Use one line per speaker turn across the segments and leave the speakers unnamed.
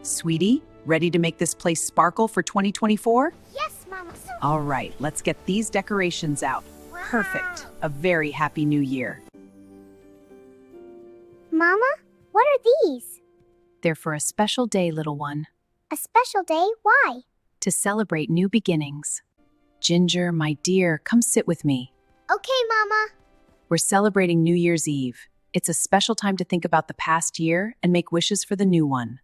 Sweetie, ready to make this place sparkle for 2024?
Yes, Mama.
All right, let's get these decorations out.
Wow.
Perfect. A very happy new year.
Mama, what are these?
They're for a special day, little one.
A special day? Why?
To celebrate new beginnings. Ginger, my dear, come sit with me.
Okay, Mama.
We're celebrating New Year's Eve. It's a special time to think about the past year and make wishes for the new one.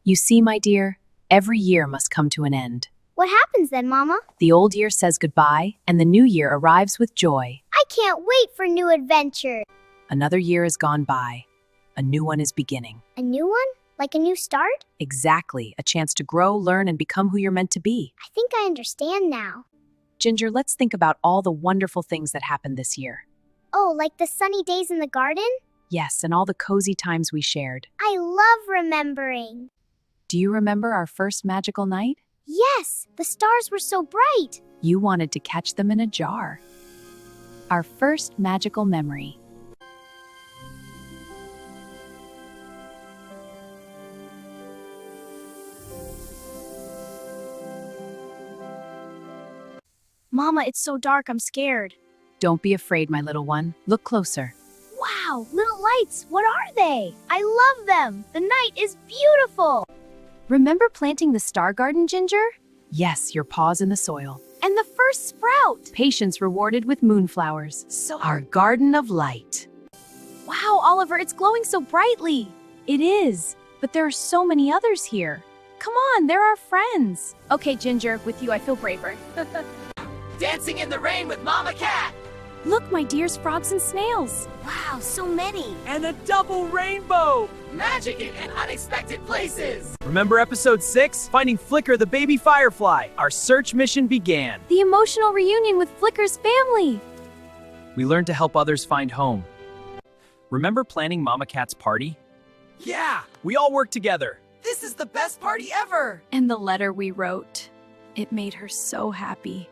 You see, my dear, every year must come to an end.
What happens then, Mama?
The old year says goodbye, and the new year arrives with joy.
I can't wait for new adventures.
Another year has gone by. A new one is beginning.
A new one? Like a new start?
Exactly, a chance to grow, learn, and become who you're meant to be.
I think I understand now.
Ginger, let's think about all the wonderful things that happened this year.
Oh, like the sunny days in the garden?
Yes, and all the cozy times we shared.
I love remembering.
Do you remember our first magical night?
Yes, the stars were so bright.
You wanted to catch them in a jar. Our first magical memory.
Mama, it's so dark, I'm scared.
Don't be afraid, my little one. Look closer.
Wow, little lights, what are they? I love them. The night is beautiful. Remember planting the star garden, Ginger?
Yes, your paws in the soil.
And the first sprout.
Patience rewarded with moonflowers.
So
Our garden of light.
Wow, Oliver, it's glowing so brightly.
It is, but there are so many others here. Come on, they're our friends.
Okay, Ginger, with you I feel braver.
Dancing in the rain with Mama Cat!
Look, my dears, frogs and snails.
Wow, so many.
And a double rainbow! Magic in unexpected places! Remember episode 6? Finding Flicker the baby firefly. Our search mission began.
The emotional reunion with Flicker's family.
We learned to help others find home. Remember planning Mama Cat's party? Yeah! We all worked together. This is the best party ever!
And the letter we wrote. It made her so happy.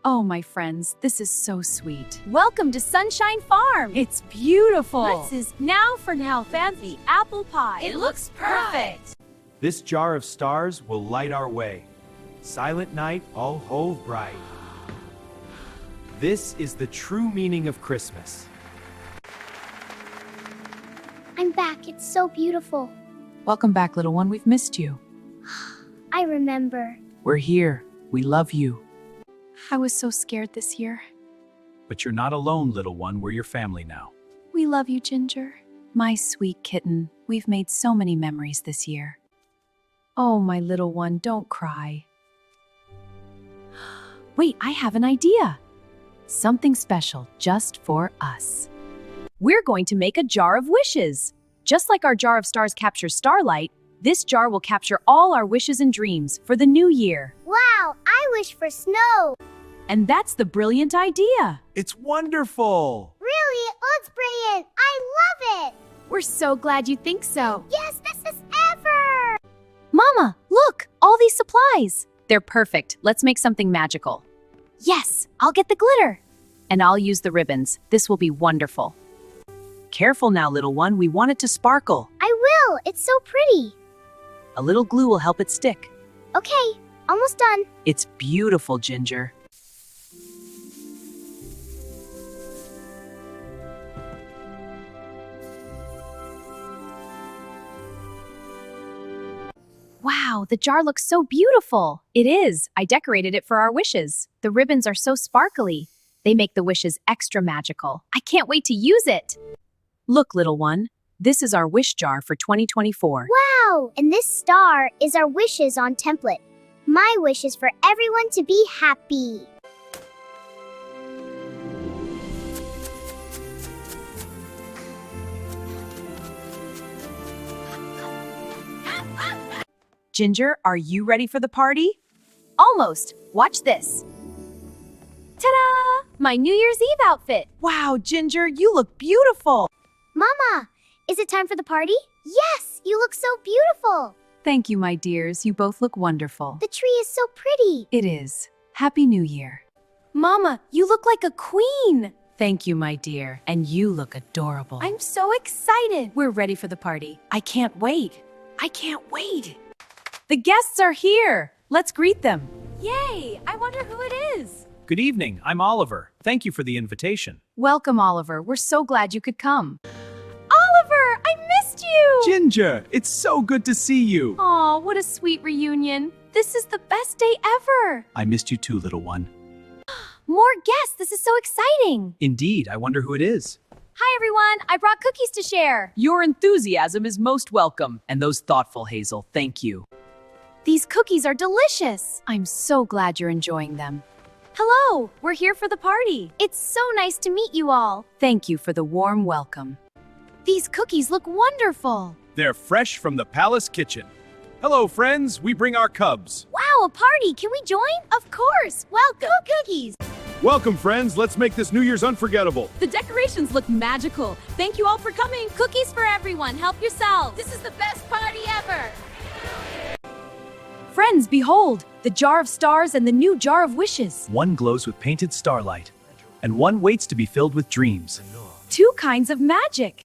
Oh, my friends, this is so sweet.
Welcome to Sunshine Farm.
It's beautiful.
This is now fancy apple pie.
It looks perfect!
This jar of stars will light our way. Silent night, all whole bright. This is the true meaning of Christmas.
I'm back. It's so beautiful.
Welcome back, little one. We've missed you.
I remember.
We're here. We love you. I was so scared this year.
But you're not alone, little one. We're your family now.
We love you, Ginger. My sweet kitten, we've made so many memories this year. Oh, my little one, don't cry. Wait, I have an idea. Something special just for us. We're going to make a jar of wishes. Just like our jar of stars captures starlight, this jar will capture all our wishes and dreams for the new year.
Wow, I wish for snow.
And that's the brilliant idea.
It's wonderful!
Really? Oh, it's brilliant. I love it.
We're so glad you think so.
Yes, this is ever.
Mama, look, all these supplies. They're perfect. Let's make something magical. Yes, I'll get the glitter. And I'll use the ribbons. This will be wonderful. Careful now, little one. We want it to sparkle.
I will. It's so pretty.
A little glue will help it stick.
Okay, almost done.
It's beautiful, Ginger. Wow, the jar looks so beautiful. It is. I decorated it for our wishes. The ribbons are so sparkly. They make the wishes extra magical. I can't wait to use it. Look, little one. This is our wish jar for 2024.
Wow, and this star is our wishes on template. My wish is for everyone to be happy.
Ginger, are you ready for the party?
Almost. Watch this. Ta-da! My New Year's Eve outfit.
Wow, Ginger, you look beautiful.
Mama, is it time for the party? Yes, you look so beautiful.
Thank you, my dears. You both look wonderful.
The tree is so pretty.
It is. Happy New Year.
Mama, you look like a queen.
Thank you, my dear. And you look adorable.
I'm so excited.
We're ready for the party. I can't wait. I can't wait. The guests are here. Let's greet them. Yay! I wonder who it is.
Good evening, I'm Oliver. Thank you for the invitation.
Welcome, Oliver. We're so glad you could come. Oliver, I missed you!
Ginger, it's so good to see you.
Aw, what a sweet reunion. This is the best day ever.
I missed you too, little one.
More guests. This is so exciting.
Indeed, I wonder who it is.
Hi, everyone. I brought cookies to share.
Your enthusiasm is most welcome. And those thoughtful, Hazel, thank you.
These cookies are delicious.
I'm so glad you're enjoying them.
Hello.
We're here for the party.
It's so nice to meet you all.
Thank you for the warm welcome.
These cookies look wonderful.
They're fresh from the palace kitchen. Hello, friends. We bring our cubs.
Wow, a party. Can we join? Of course. Welcome. Cookies.
Welcome, friends. Let's make this New Year's unforgettable.
The decorations look magical. Thank you all for coming.
Cookies for everyone. Help yourselves.
This is the best party ever. Friends, behold, the jar of stars and the new jar of wishes.
One glows with painted starlight, and one waits to be filled with dreams.
Two kinds of magic.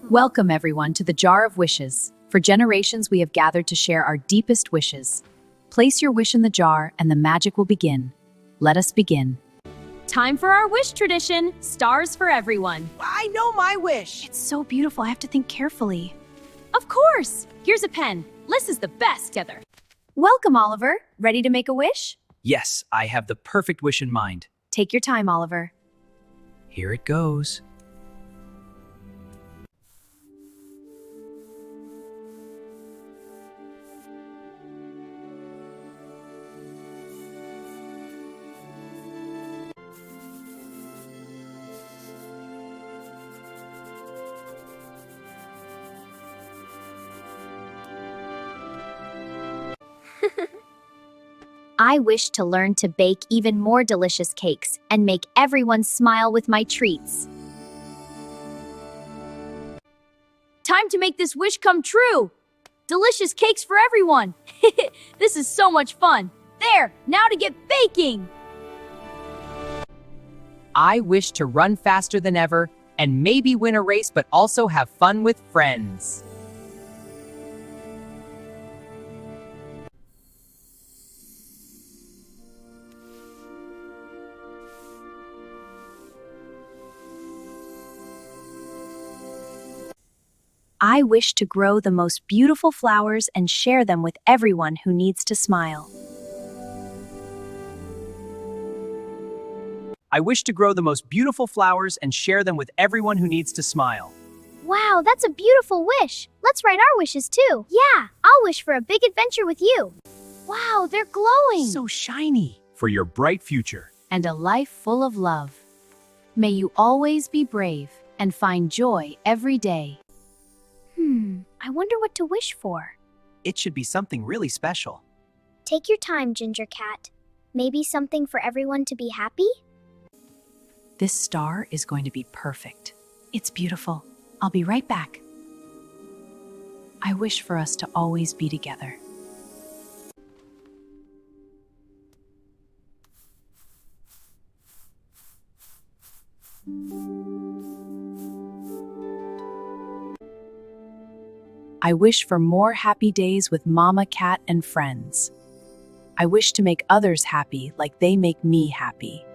Welcome, everyone, to the jar of wishes. For generations, we have gathered to share our deepest wishes. Place your wish in the jar, and the magic will begin. Let us begin.
Time for our wish tradition. Stars for everyone.
I know my wish. It's so beautiful. I have to think carefully.
Of course. Here's a pen. Liz is the best together.
Welcome, Oliver. Ready to make a wish?
Yes, I have the perfect wish in mind.
Take your time, Oliver.
Here it goes.
I wish to learn to bake even more delicious cakes and make everyone smile with my treats. Time to make this wish come true. Delicious cakes for everyone. This is so much fun. There, now to get baking.
I wish to run faster than ever and maybe win a race, but also have fun with friends.
I wish to grow the most beautiful flowers and share them with everyone who needs to smile.
I wish to grow the most beautiful flowers and share them with everyone who needs to smile.
Wow, that's a beautiful wish. Let's write our wishes too. Yeah, I'll wish for a big adventure with you. Wow, they're glowing.
So shiny.
For your bright future.
And a life full of love. May you always be brave and find joy every day.
I wonder what to wish for.
It should be something really special.
Take your time, Ginger Cat. Maybe something for everyone to be happy?
This star is going to be perfect. It's beautiful. I'll be right back. I wish for us to always be together. I wish for more happy days with Mama Cat and friends. I wish to make others happy like they make me happy.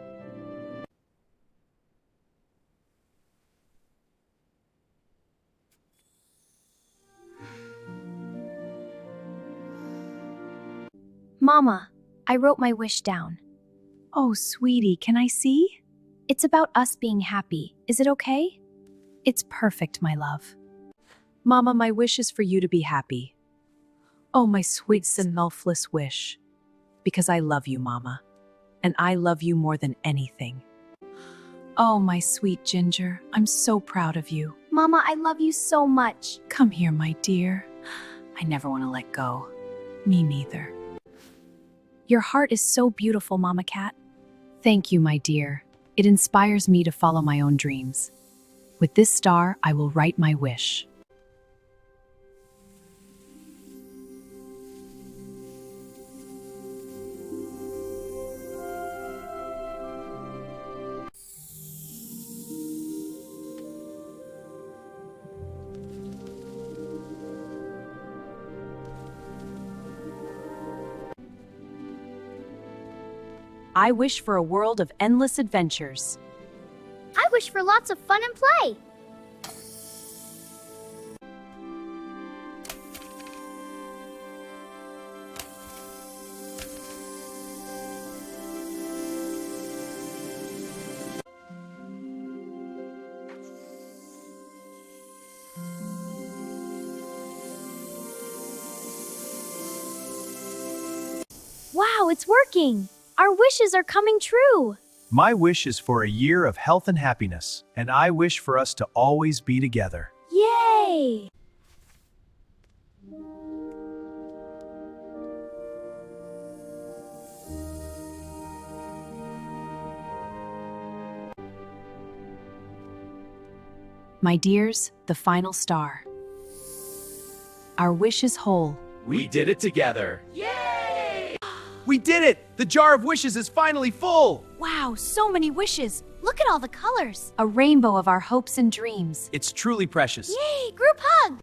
Mama, I wrote my wish down.
Oh, sweetie, can I see?
It's about us being happy. Is it okay?
It's perfect, my love. Mama, my wish is for you to be happy. Oh, my sweet selfless wish. Because I love you, Mama. And I love you more than anything. Oh, my sweet Ginger, I'm so proud of you.
Mama, I love you so much.
Come here, my dear. I never want to let go. Me neither. Your heart is so beautiful, Mama Cat. Thank you, my dear. It inspires me to follow my own dreams. With this star, I will write my wish. I wish for a world of endless adventures.
I wish for lots of fun and play. Wow, it's working! Our wishes are coming true!
My wish is for a year of health and happiness, and I wish for us to always be together.
Yay!
My dears, the final star. Our wish is whole.
We did it together. Yay! We did it! The jar of wishes is finally full!
Wow, so many wishes.
Look at all the colors!
A rainbow of our hopes and dreams.
It's truly precious.
Yay! Group hug!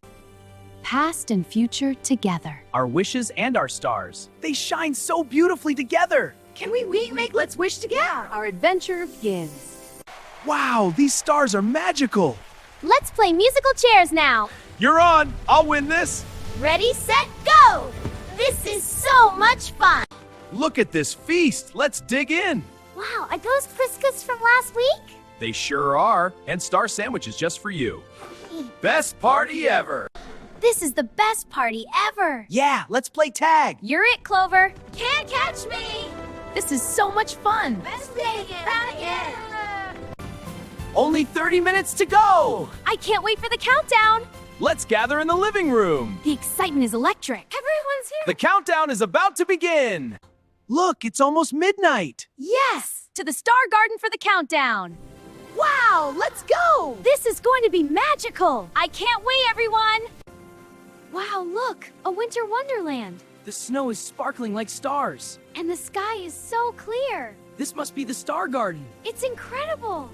Past and future together.
Our wishes and our stars. They shine so beautifully together.
Can we make Let's Wish together? Our adventure begins.
Wow, these stars are magical!
Let's play musical chairs now!
You're on! I'll win this!
Ready, set, go! This is so much fun!
Look at this feast! Let's dig in!
Wow, are those Criscas from last week?
They sure are, and star sandwiches just for you. Best party ever!
This is the best party ever!
Yeah, let's play tag.
You're it, Clover! Can't catch me!
This is so much fun.
Best day again!
Only 30 minutes to go.
I can't wait for the countdown!
Let's gather in the living room!
The excitement is electric.
Everyone's here!
The countdown is about to begin!
Look, it's almost midnight.
Yes! To the Star Garden for the countdown.
Wow, let's go! This is going to be magical! I can't wait, everyone! Wow, look, a winter wonderland.
The snow is sparkling like stars.
And the sky is so clear.
This must be the Star Garden.
It's incredible.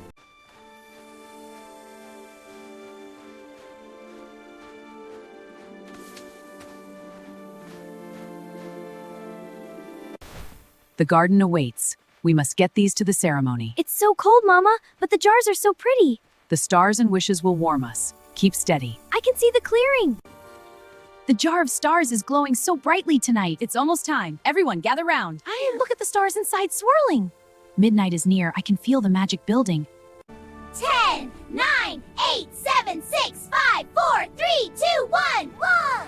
The garden awaits. We must get these to the ceremony.
It's so cold, Mama, but the jars are so pretty.
The stars and wishes will warm us. Keep steady.
I can see the clearing.
The jar of stars is glowing so brightly tonight. It's almost time. Everyone, gather round. Look at the stars inside swirling. Midnight is near. I can feel the magic building.
10, 9, 8, 7, 6, 5, 4, 3, 2, 1. Whoa!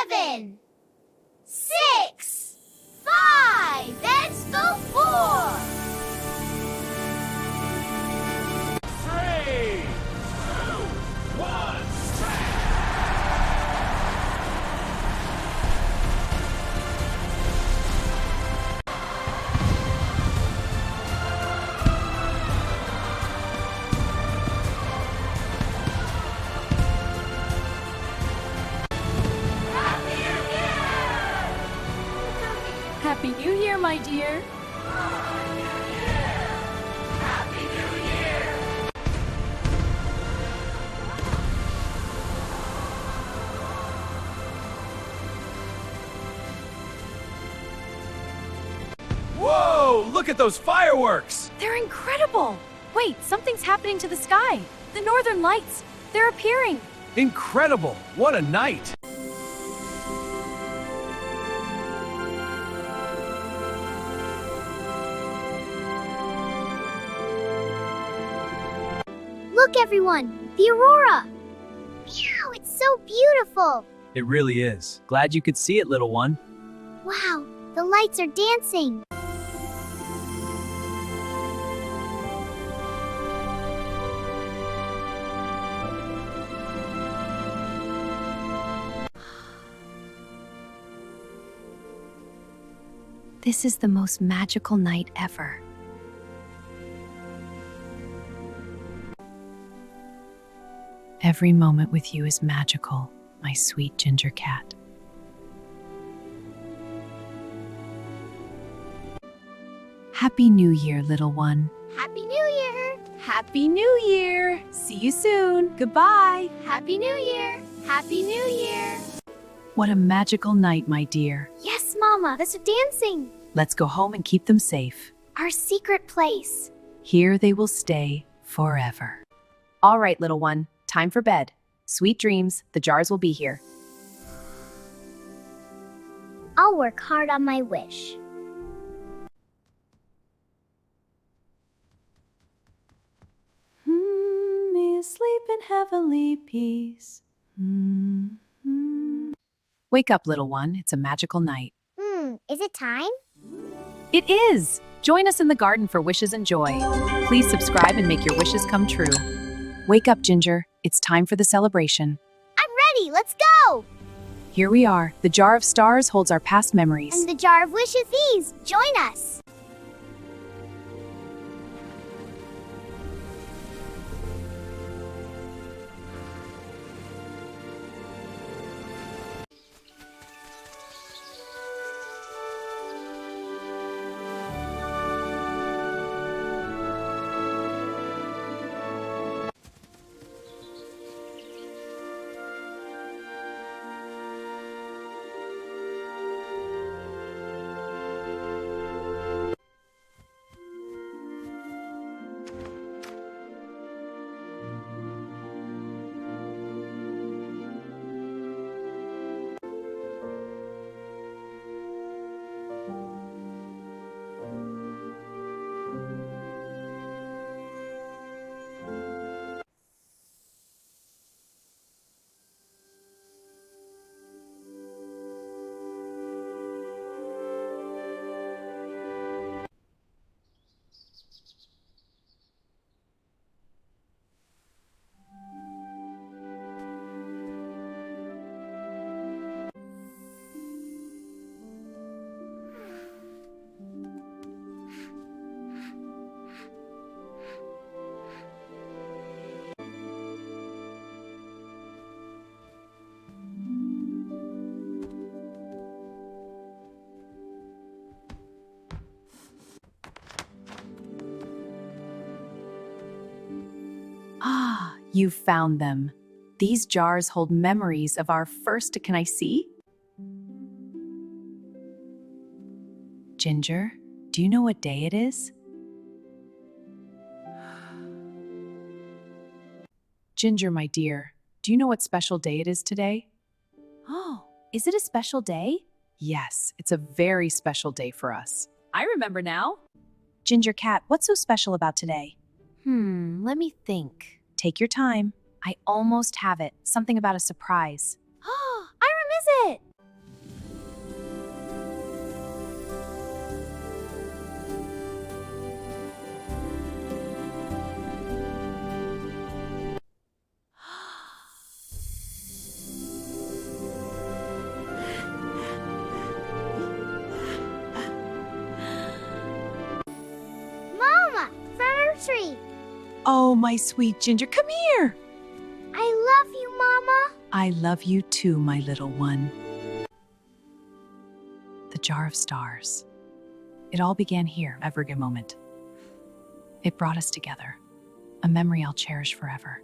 7, 6, 5. Let's go 4.
3, 2, 1.
Happy New Year, my dear.
Whoa! Look at those fireworks!
They're incredible. Wait, something's happening to the sky. The northern lights. They're appearing.
Incredible! What a night!
Look, everyone, the aurora. Wow, it's so beautiful.
It really is. Glad you could see it, little one.
Wow, the lights are dancing.
This is the most magical night ever. Every moment with you is magical, my sweet ginger cat. Happy New Year, little one.
Happy New Year.
Happy New Year! See you soon. Goodbye.
Happy New Year. Happy New Year.
What a magical night, my dear.
Yes, Mama, that's dancing.
Let's go home and keep them safe.
Our secret place.
Here they will stay forever. All right, little one, time for bed. Sweet dreams, the jars will be here.
I'll work hard on my wish.
May you sleep in heavenly peace. Wake up, little one. It's a magical night.
Is it time?
It is! Join us in the garden for wishes and joy. Please subscribe and make your wishes come true. Wake up, Ginger. It's time for the celebration.
I'm ready, let's go!
Here we are. The jar of stars holds our past memories.
And the jar of wishes these. Join us.
Ah, you found them. These jars hold memories of our first. Can I see? Ginger, do you know what day it is? Ginger, my dear, do you know what special day it is today?
Oh, is it a special day?
Yes, it's a very special day for us.
I remember now.
Ginger Cat, what's so special about today?
Let me think.
Take your time.
I almost have it. Something about a surprise.
Oh, Iram, is it? Mama, from our tree.
Oh, my sweet Ginger, come here.
I love you, Mama.
I love you too, my little one. The jar of stars. It all began here, a very good moment. It brought us together, a memory I'll cherish forever.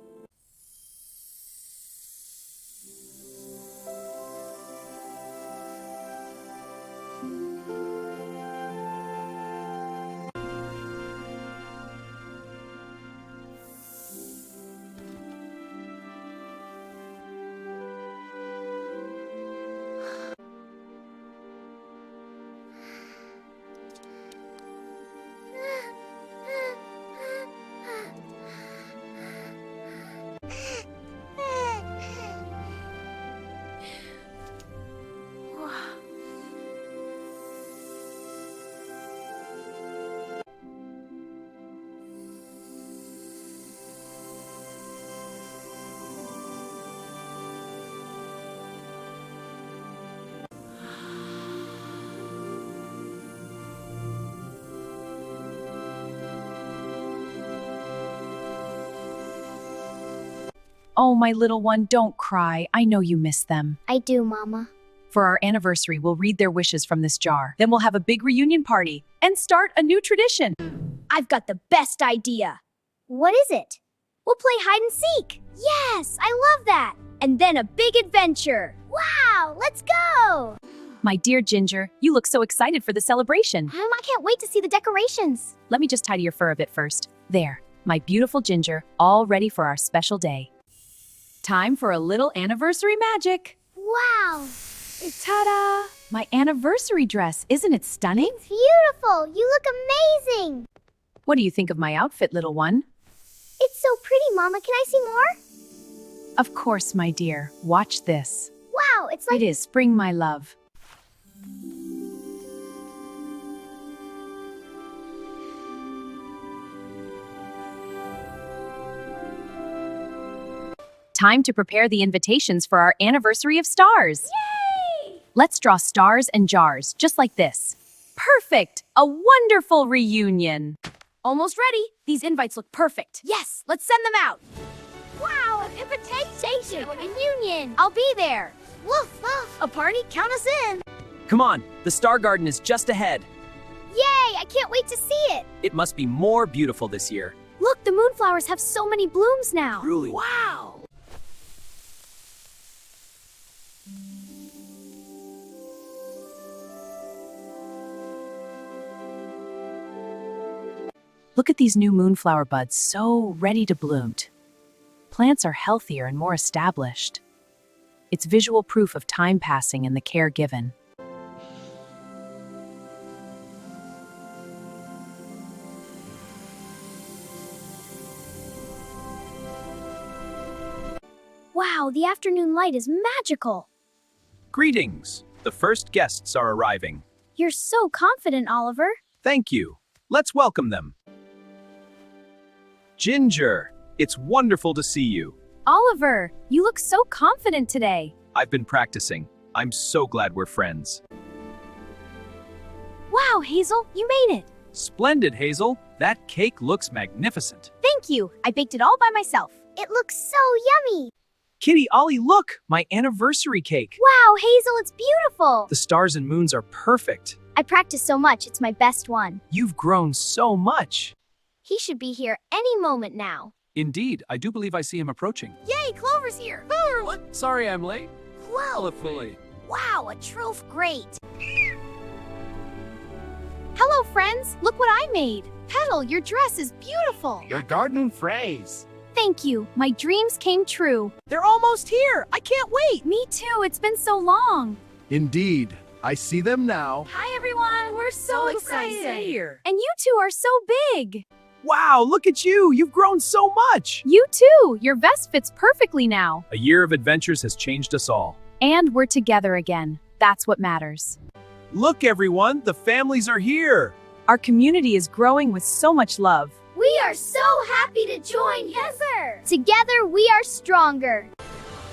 Oh, my little one, don't cry. I know you miss them.
I do, Mama.
For our anniversary, we'll read their wishes from this jar. Then we'll have a big reunion party and start a new tradition.
I've got the best idea.
What is it?
We'll play hide and seek.
Yes, I love that.
And then a big adventure.
Wow, let's go!
My dear Ginger, you look so excited for the celebration.
I can't wait to see the decorations.
Let me just tidy your fur a bit first. There, my beautiful Ginger, all ready for our special day. Time for a little anniversary magic.
Wow,
Ta-da! My anniversary dress, isn't it stunning?
it's beautiful. You look amazing.
What do you think of my outfit, little one?
It's so pretty, Mama. Can I see more?
Of course, my dear. Watch this.
Wow, it's like
It is spring, my love. Time to prepare the invitations for our anniversary of stars.
Yay!
Let's draw stars and jars, just like this. Perfect! A wonderful reunion.
Almost ready. These invites look perfect. Yes, let's send them out.
Wow, an invitation, a reunion.
I'll be there.
Woof, woof.
A party? Count us in.
Come on, the Star Garden is just ahead.
Yay, I can't wait to see it.
It must be more beautiful this year.
Look, the moonflowers have so many blooms now.
Truly.
Wow.
Look at these new moonflower buds, so ready to bloom. Plants are healthier and more established. It's visual proof of time passing and the care given.
Wow, the afternoon light is magical.
Greetings. The first guests are arriving.
You're so confident, Oliver.
Thank you. Let's welcome them. Ginger, it's wonderful to see you.
Oliver, you look so confident today.
I've been practicing. I'm so glad we're friends.
Wow, Hazel, you made it.
Splendid, Hazel. That cake looks magnificent.
Thank you. I baked it all by myself.
It looks so yummy.
Kitty, Ollie, look! My anniversary cake.
Wow, Hazel, it's beautiful.
The stars and moons are perfect.
I practiced so much, it's my best one.
You've grown so much.
He should be here any moment now.
Indeed, I do believe I see him approaching.
Yay, Clover's here.
What? Sorry I'm late.
Well, wow, a trove great. Hello, friends. Look what I made. Petal, your dress is beautiful.
Your garden phrase.
Thank you. My dreams came true.
They're almost here. I can't wait.
Me too. It's been so long.
Indeed. I see them now.
Hi, everyone. We're so excited.
here.
And you two are so big.
Wow, look at you! You've grown so much!
You too! Your vest fits perfectly now.
A year of adventures has changed us all.
And we're together again. That's what matters.
Look, everyone, the families are here.
Our community is growing with so much love.
We are so happy to join together. Together, we are stronger.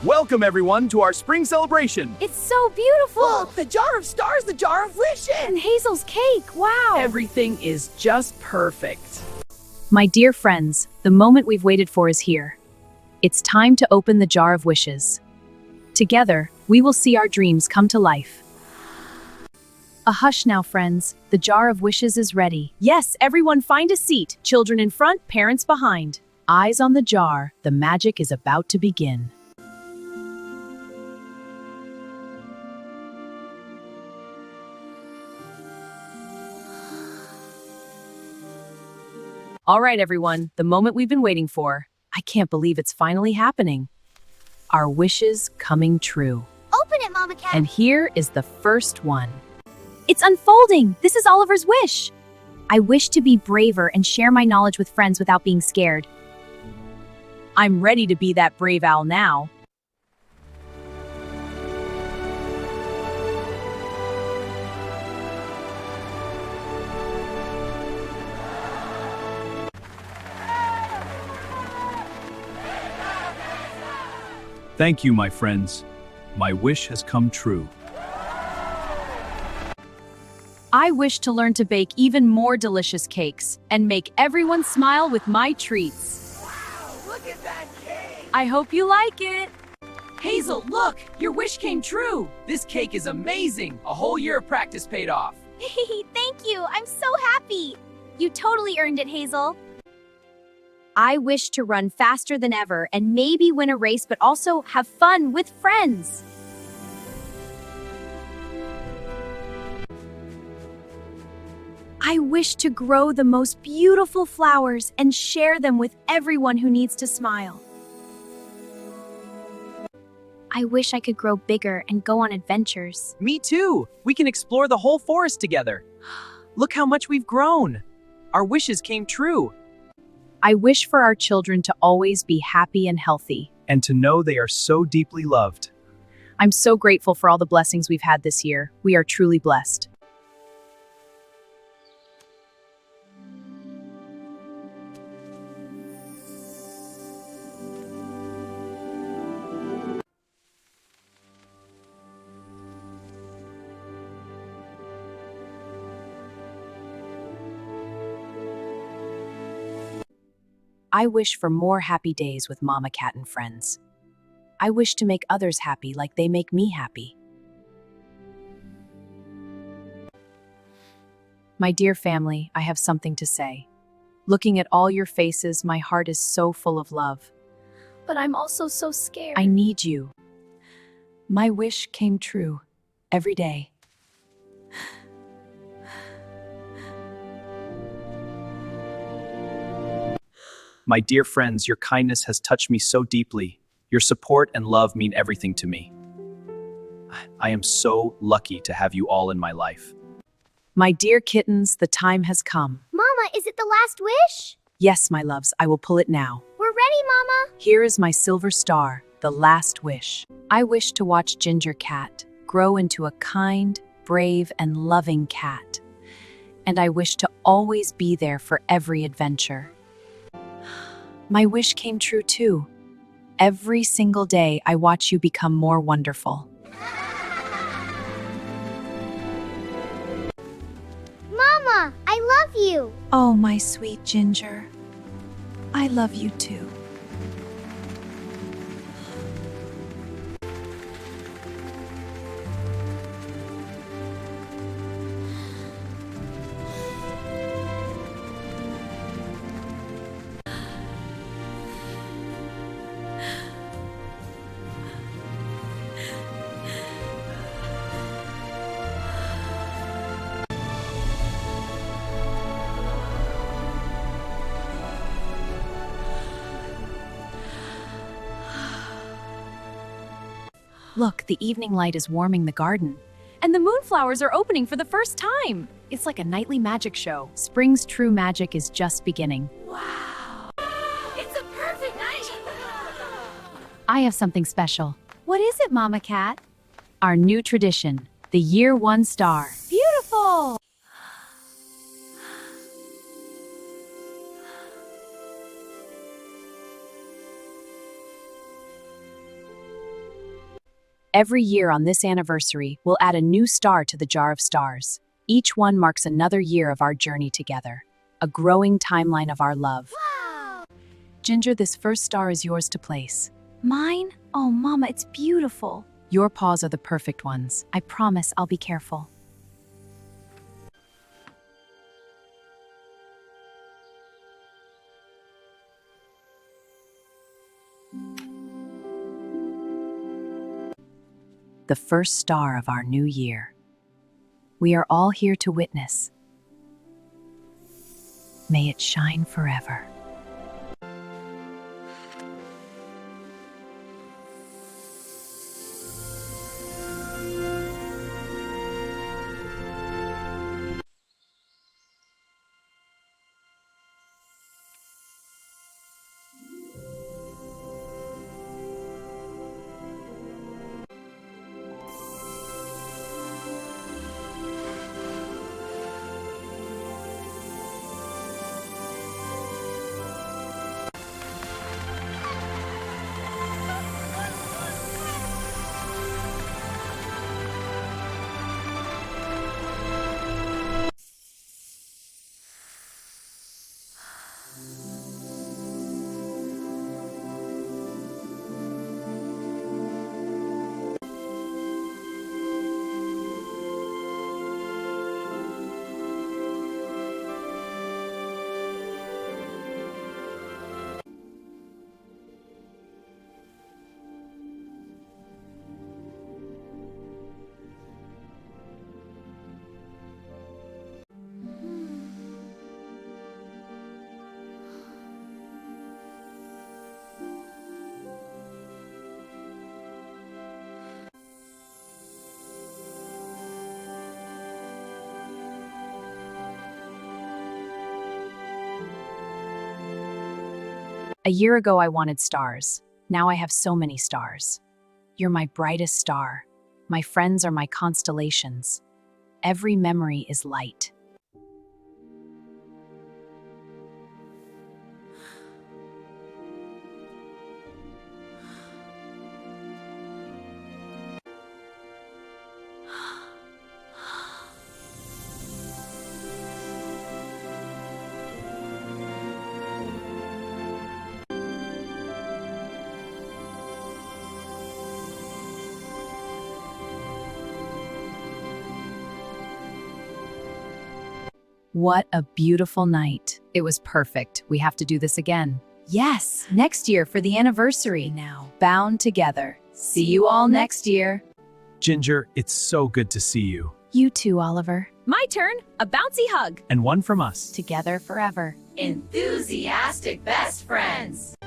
Welcome, everyone, to our spring celebration.
It's so beautiful.
The jar of stars, the jar of wishes.
And Hazel's cake, wow.
Everything is just perfect.
My dear friends, the moment we've waited for is here. It's time to open the jar of wishes. Together, we will see our dreams come to life. A hush now, friends. The jar of wishes is ready. Yes, everyone find a seat. Children in front, parents behind. Eyes on the jar. The magic is about to begin. All right, everyone, the moment we've been waiting for. I can't believe it's finally happening. Our wishes coming true.
Open it, Mama Cat.
And here is the first one. It's unfolding. This is Oliver's wish. I wish to be braver and share my knowledge with friends without being scared. I'm ready to be that brave owl now.
Thank you, my friends. My wish has come true.
I wish to learn to bake even more delicious cakes and make everyone smile with my treats.
Wow, look at that cake.
I hope you like it.
Hazel, look, your wish came true. This cake is amazing. A whole year of practice paid off.
Thank you. I'm so happy. You totally earned it, Hazel. I wish to run faster than ever and maybe win a race, but also have fun with friends.
I wish to grow the most beautiful flowers and share them with everyone who needs to smile.
I wish I could grow bigger and go on adventures.
Me too! We can explore the whole forest together. Look how much we've grown. Our wishes came true.
I wish for our children to always be happy and healthy.
And to know they are so deeply loved.
I'm so grateful for all the blessings we've had this year. We are truly blessed. I wish for more happy days with Mama Cat and friends. I wish to make others happy like they make me happy. My dear family, I have something to say. Looking at all your faces, my heart is so full of love.
But I'm also so scared.
I need you. My wish came true every day.
My dear friends, your kindness has touched me so deeply. Your support and love mean everything to me. I am so lucky to have you all in my life.
My dear kittens, the time has come.
Mama, is it the last wish?
Yes, my loves, I will pull it now.
We're ready, Mama.
Here is my silver star, the last wish. I wish to watch Ginger Cat grow into a kind, brave, and loving cat. And I wish to always be there for every adventure. My wish came true too. Every single day, I watch you become more wonderful.
Mama, I love you.
Oh, my sweet Ginger. I love you too. Look, the evening light is warming the garden.
And the moonflowers are opening for the first time.
It's like a nightly magic show. Spring's true magic is just beginning.
It's a perfect night.
I have something special.
What is it, Mama Cat?
Our new tradition, the year one star.
Beautiful!
Every year on this anniversary, we'll add a new star to the jar of stars. Each one marks another year of our journey together, a growing timeline of our love.
Wow.
Ginger, this first star is yours to place.
Mine? Oh, Mama, it's beautiful.
Your paws are the perfect ones. I promise I'll be careful. The first star of our new year. We are all here to witness. May it shine forever. A year ago, I wanted stars. Now I have so many stars. You're my brightest star. My friends are my constellations. Every memory is light. What a beautiful night. It was perfect. We have to do this again. Yes, next year for the anniversary now. Bound together. See you all next year.
Ginger, it's so good to see you.
You too, Oliver.
My turn. A bouncy hug.
And one from us.
Together forever.
Enthusiastic best friends.